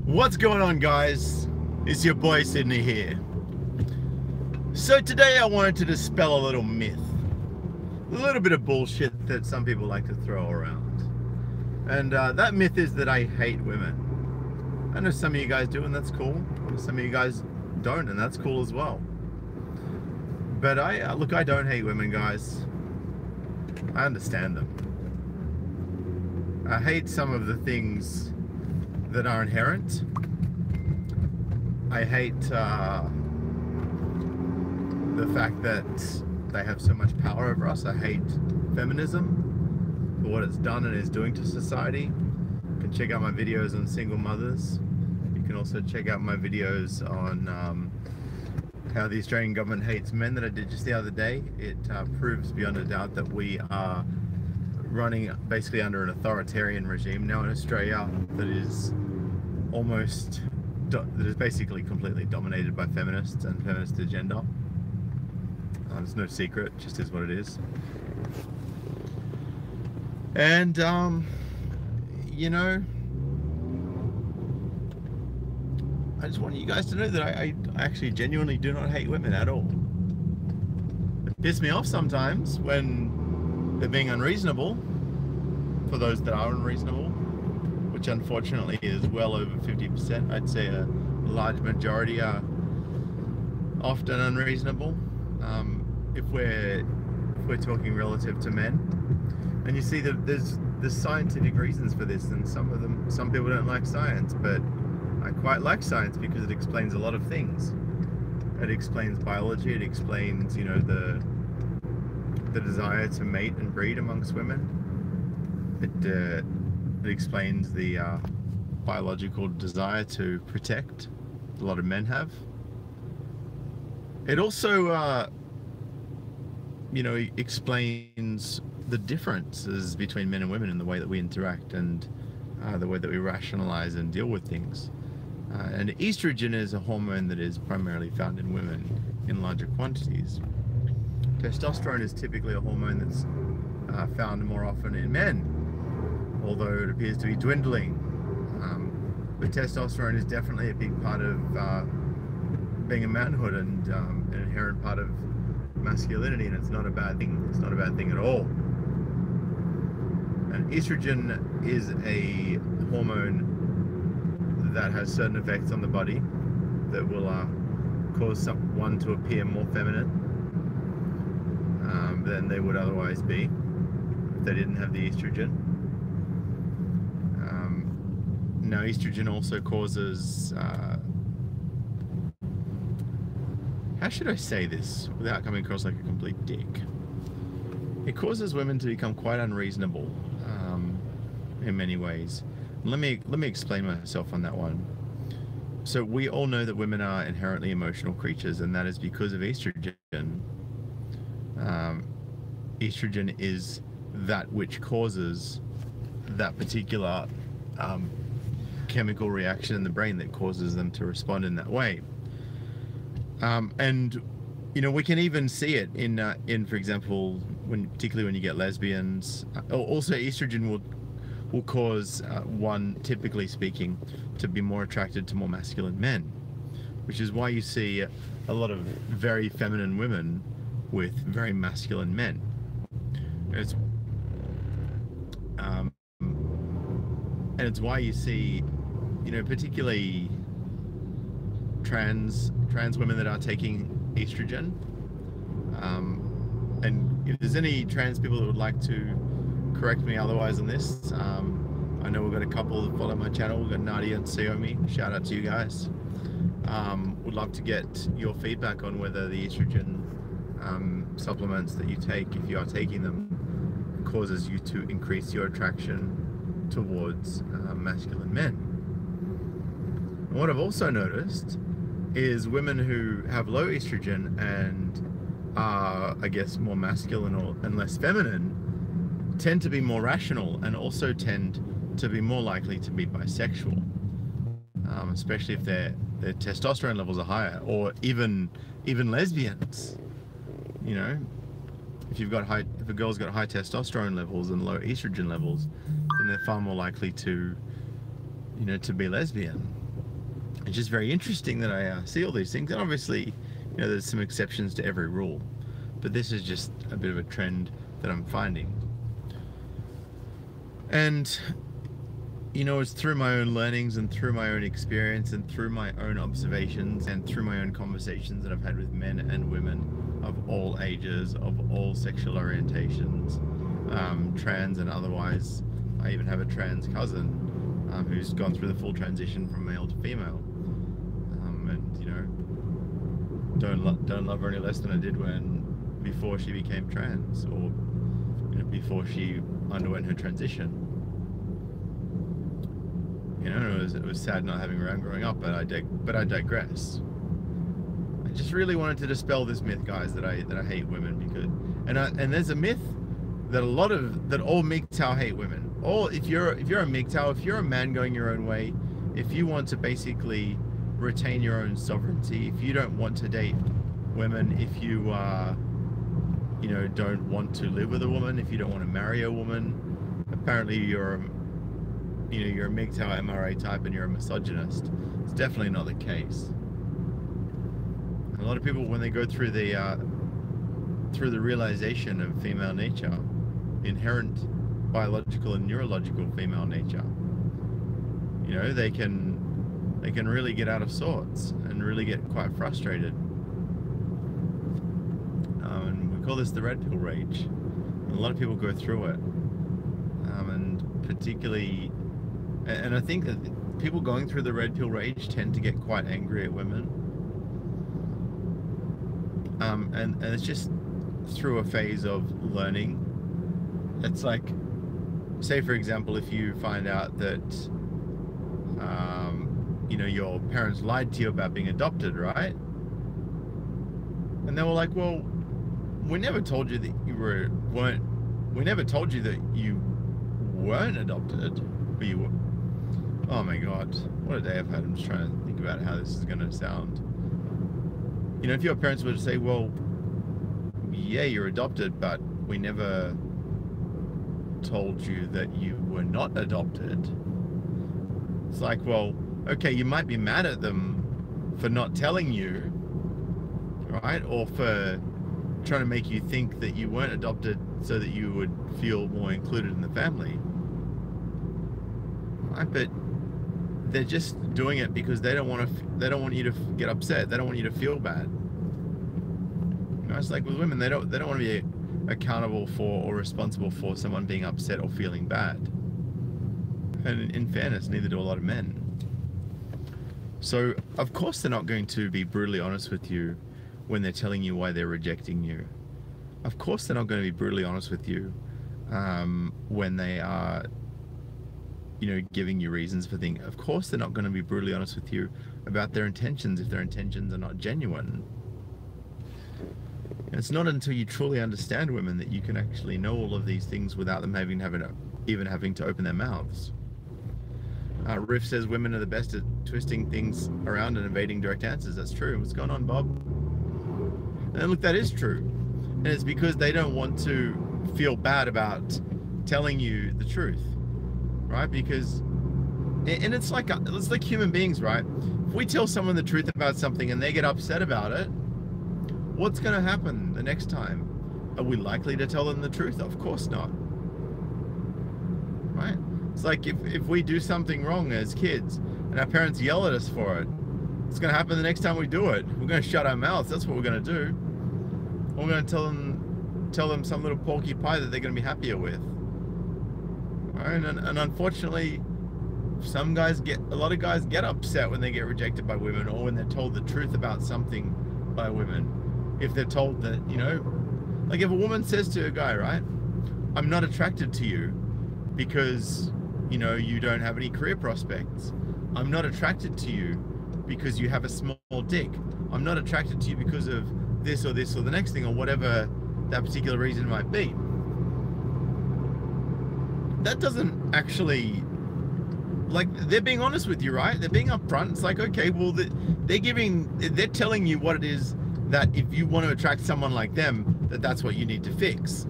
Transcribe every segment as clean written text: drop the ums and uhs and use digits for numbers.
What's going on, guys? It's your boy Sydney here. So today I wanted to dispel a little myth, a little bit of bullshit that some people like to throw around. And that myth is that I hate women. I know some of you guys do, and that's cool. Some of you guys don't, and that's cool as well. But look, I don't hate women, guys. I understand them. I hate some of the things that are inherent. I hate the fact that they have so much power over us. I hate feminism for what it's done and is doing to society. You can check out my videos on single mothers. You can also check out my videos on how the Australian government hates men that I did just the other day. It proves beyond a doubt that we are running basically under an authoritarian regime now in Australia that is basically completely dominated by feminists and feminist agenda. It's no secret, it just is what it is. And you know, I just want you guys to know that I actually genuinely do not hate women at all. It pisses me off sometimes when they're being unreasonable, for those that are unreasonable, which unfortunately is well over 50%. I'd say a large majority are often unreasonable, if we're talking relative to men. And you see that there's scientific reasons for this, and some people don't like science, but I quite like science because it explains a lot of things. It explains biology, it explains, you know, the desire to mate and breed amongst women. It explains the biological desire to protect a lot of men have. It also, you know, explains the differences between men and women in the way that we interact and the way that we rationalize and deal with things. And estrogen is a hormone that is primarily found in women in larger quantities. Testosterone is typically a hormone that's found more often in men, although it appears to be dwindling. But testosterone is definitely a big part of being a manhood and an inherent part of masculinity, and it's not a bad thing. It's not a bad thing at all. And estrogen is a hormone that has certain effects on the body that will cause one to appear more feminine than they would otherwise be if they didn't have the estrogen. Now, estrogen also causes, how should I say this without coming across like a complete dick? It causes women to become quite unreasonable in many ways. Let me explain myself on that one. So we all know that women are inherently emotional creatures, and that is because of estrogen. Estrogen is that which causes that particular chemical reaction in the brain that causes them to respond in that way. And you know, we can even see it in for example, particularly when you get lesbians. Also, estrogen will cause one, typically speaking, to be more attracted to more masculine men, which is why you see a lot of very feminine women with very masculine men. And it's why you see, you know, particularly trans women that are taking estrogen. And if there's any trans people that would like to correct me otherwise on this, I know we've got a couple that follow my channel. We've got Nadia and Xiaomi. Shout out to you guys. Would love to get your feedback on whether the estrogen supplements that you take, if you are taking them, causes you to increase your attraction towards masculine men. And what I've also noticed is women who have low estrogen and are, I guess, more masculine and less feminine tend to be more rational and also tend to be more likely to be bisexual, especially if their testosterone levels are higher, or even lesbians. You know, if a girl's got high testosterone levels and low estrogen levels, then they're far more likely to, you know, to be lesbian. it's just very interesting that I see all these things. And obviously, you know, there's some exceptions to every rule, but this is just a bit of a trend that I'm finding. And you know, it's through my own learnings and through my own experience and through my own observations and through my own conversations that I've had with men and women of all ages, of all sexual orientations, trans and otherwise. I even have a trans cousin who's gone through the full transition from male to female, and you know, don't love her any less than I did before she became trans, or you know, before she underwent her transition. You know, it was sad not having her around growing up, but I digress. I just really wanted to dispel this myth, guys, that I hate women, because and there's a myth that all MGTOW hate women. Or if you're a MGTOW, if you're a man going your own way, if you want to basically retain your own sovereignty, if you don't want to date women, if you you know, don't want to live with a woman, if you don't want to marry a woman, apparently you're a MGTOW MRA type and you're a misogynist. It's definitely not the case. A lot of people, when they go through the realization of female nature, inherent biological and neurological female nature, you know, they can really get out of sorts and really get quite frustrated. And we call this the red pill rage. And a lot of people go through it, and particularly. And I think that people going through the red pill rage tend to get quite angry at women. And it's just through a phase of learning. It's like, say for example, if you find out that, you know, your parents lied to you about being adopted, right? And they were like, well, we never told you that you weren't adopted, but you were. Oh my God, what a day I've had. I'm just trying to think about how this is going to sound. You know, if your parents were to say, well, yeah, you're adopted, but we never told you that you were not adopted. It's like, well, okay, you might be mad at them for not telling you, right? Or for trying to make you think that you weren't adopted so that you would feel more included in the family. Right? But they're just doing it because they don't want you to get upset. They don't want you to feel bad. You know, it's like with women, they don't want to be accountable for or responsible for someone being upset or feeling bad. And in fairness, neither do a lot of men. So of course they're not going to be brutally honest with you when they're telling you why they're rejecting you. Of course they're not going to be brutally honest with you when they are, you know, giving you reasons for things. Of course they're not going to be brutally honest with you about their intentions if their intentions are not genuine. And it's not until you truly understand women that you can actually know all of these things without them even having to open their mouths. Riff says women are the best at twisting things around and evading direct answers. That's true. What's going on, Bob? And look, that is true. And it's because they don't want to feel bad about telling you the truth. Right? Because, and it's like human beings, right? If we tell someone the truth about something and they get upset about it, what's going to happen the next time? Are we likely to tell them the truth? Of course not. Right? It's like if we do something wrong as kids and our parents yell at us for it, what's going to happen the next time we do it? We're going to shut our mouths. That's what we're going to do. We're going to tell them some little porky pie that they're going to be happier with. Right? And unfortunately, a lot of guys get upset when they get rejected by women, or when they're told the truth about something by women. If they're told that, you know, like if a woman says to a guy, right, I'm not attracted to you because, you know, you don't have any career prospects. I'm not attracted to you because you have a small dick. I'm not attracted to you because of this or this or the next thing, or whatever that particular reason might be. That doesn't actually, like, they're being honest with you, right? They're being upfront. It's like, okay, well, they're telling you what it is, that if you want to attract someone like them, that's what you need to fix.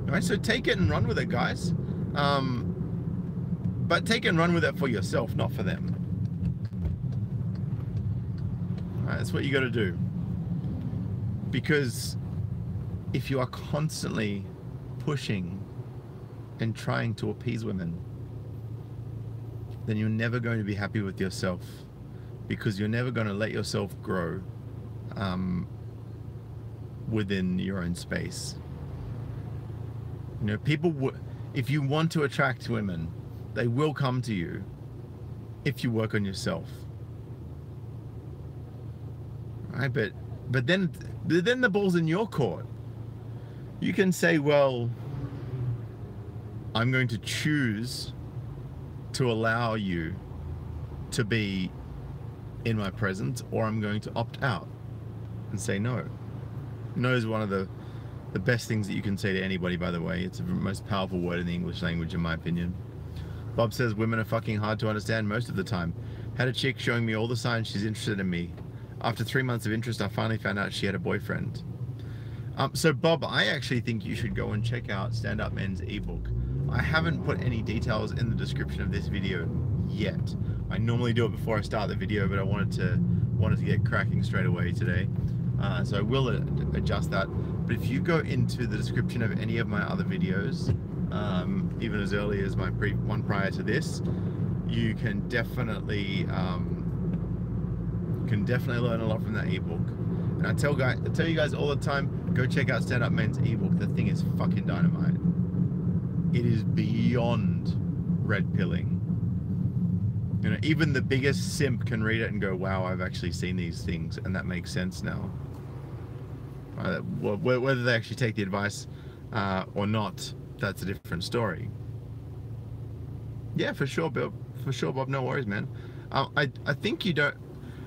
All right, so take it and run with it, guys. But take it and run with it for yourself, not for them. Right? That's what you got to do. Because if you are constantly pushing and trying to appease women, then you're never going to be happy with yourself, because you're never going to let yourself grow within your own space. You know, if you want to attract women, they will come to you if you work on yourself. Right? But then the ball's in your court. You can say, well, I'm going to choose to allow you to be in my presence, or I'm going to opt out and say no. No is one of the best things that you can say to anybody, by the way. It's the most powerful word in the English language, in my opinion. Bob says, women are fucking hard to understand most of the time. Had a chick showing me all the signs she's interested in me. After 3 months of interest, I finally found out she had a boyfriend. So Bob, I actually think you should go and check out Stand Up Men's ebook. I haven't put any details in the description of this video yet. I normally do it before I start the video, but I wanted to get cracking straight away today. So I will adjust that. But if you go into the description of any of my other videos, even as early as my one prior to this, you can definitely learn a lot from that ebook. And I tell you guys all the time, go check out Stand Up Men's ebook. The thing is fucking dynamite. It is beyond red pilling. You know, even the biggest simp can read it and go, wow, I've actually seen these things, and that makes sense now. Whether they actually take the advice or not, that's a different story. Yeah, for sure, Bill. For sure, Bob. No worries, man. I think you don't.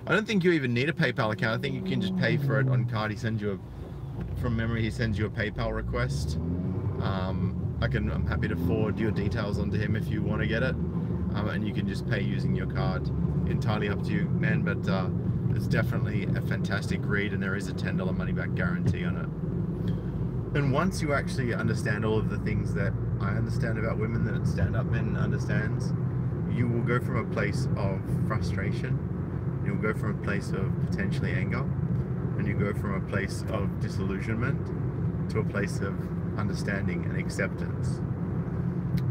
I don't think you even need a PayPal account. I think you can just pay for it on card. He sends you from memory. He sends you a PayPal request. I'm happy to forward your details onto him if you want to get it, and you can just pay using your card. Entirely up to you, man. But it's definitely a fantastic read, and there is a $10 money back guarantee on it. And once you actually understand all of the things that I understand about women that Stand Up Men understands, you will go from a place of frustration, you'll go from a place of potentially anger, and you go from a place of disillusionment to a place of understanding and acceptance,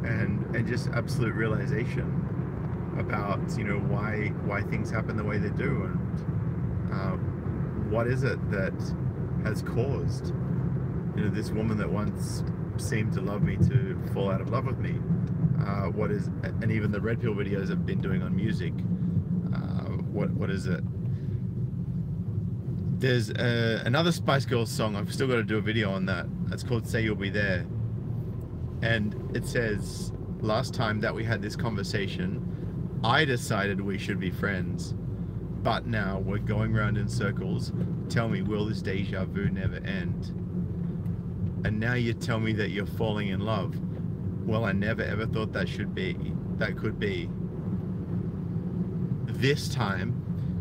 and just absolute realization about, you know, why things happen the way they do, and what is it that has caused, you know, this woman that once seemed to love me to fall out of love with me. What is, and even the red pill videos I've been doing on music, what is it? There's another Spice Girls song, I've still got to do a video on that. It's called Say You'll Be There. And it says, last time that we had this conversation, I decided we should be friends. But now we're going round in circles. Tell me, will this deja vu never end? And now you tell me that you're falling in love. Well, I never ever thought that could be. This time,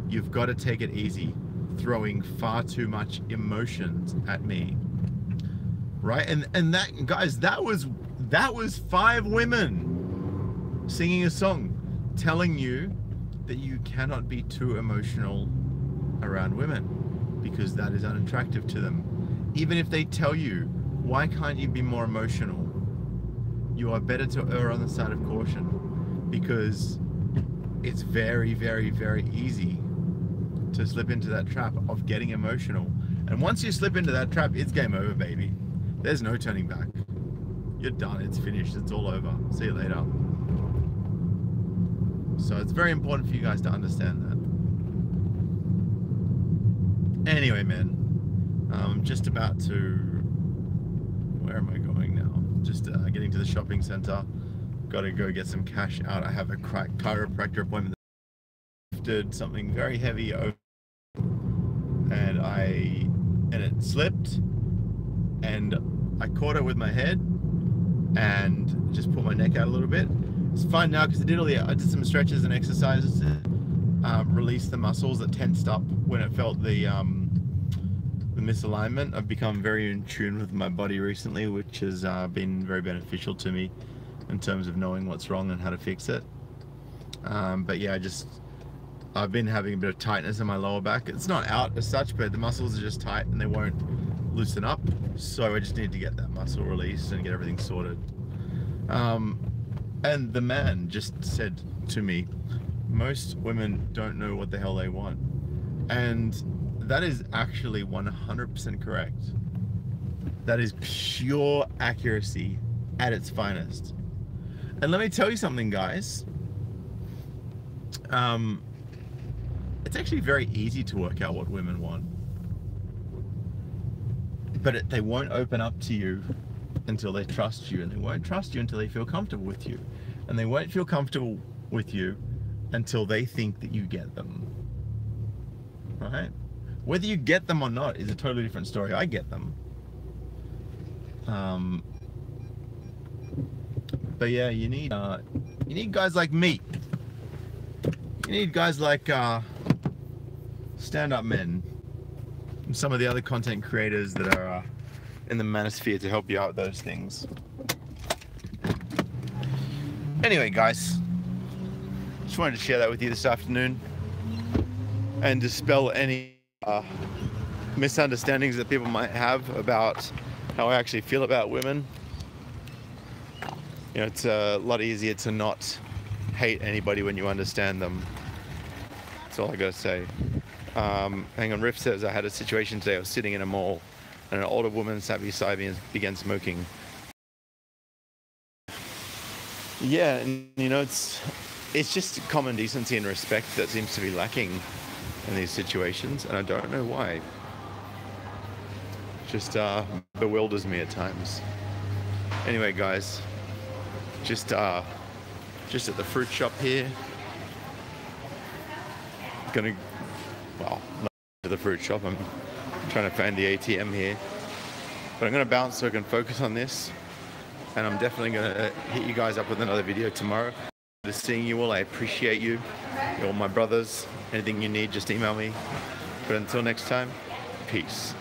you've got to take it easy, throwing far too much emotions at me. Right? And that, guys, that was 5 women singing a song telling you that you cannot be too emotional around women because that is unattractive to them. Even if they tell you, why can't you be more emotional? You are better to err on the side of caution, because it's very, very, very easy to slip into that trap of getting emotional. And once you slip into that trap, it's game over, baby. There's no turning back. You're done, it's finished, it's all over. See you later. So it's very important for you guys to understand that. Anyway, man, I'm just about to, where am I going now? Just getting to the shopping center. Got to go get some cash out. I have a chiropractor appointment. Lifted something very heavy over, and it slipped, and I caught it with my head and just put my neck out a little bit. It's fine now because I did some stretches and exercises to release the muscles that tensed up when it felt the misalignment. I've become very in tune with my body recently, which has been very beneficial to me in terms of knowing what's wrong and how to fix it. But yeah, I've been having a bit of tightness in my lower back. It's not out as such, but the muscles are just tight and they won't loosen up. So I just need to get that muscle released and get everything sorted. And the man just said to me, most women don't know what the hell they want. And that is actually 100% correct. That is pure accuracy at its finest. And let me tell you something, guys. It's actually very easy to work out what women want. But they won't open up to you until they trust you, and they won't trust you until they feel comfortable with you. And they won't feel comfortable with you until they think that you get them. Right? Whether you get them or not is a totally different story. I get them. But yeah, you need guys like me. You need guys like stand-up men and some of the other content creators that are in the manosphere to help you out with those things. Anyway, guys, just wanted to share that with you this afternoon and dispel any misunderstandings that people might have about how I actually feel about women. You know, it's a lot easier to not hate anybody when you understand them. That's all I gotta say. Hang on, Riff says, I had a situation today. I was sitting in a mall and an older woman sat beside me and began smoking. Yeah, and you know, it's just common decency and respect that seems to be lacking in these situations, and I don't know why. Just bewilders me at times. Anyway, guys, just at the fruit shop here. Well, not to the fruit shop. I'm trying to find the ATM here, but I'm gonna bounce so I can focus on this. And I'm definitely gonna hit you guys up with another video tomorrow. Just seeing you all, I appreciate you. You're all my brothers. Anything you need, just email me. But until next time, peace.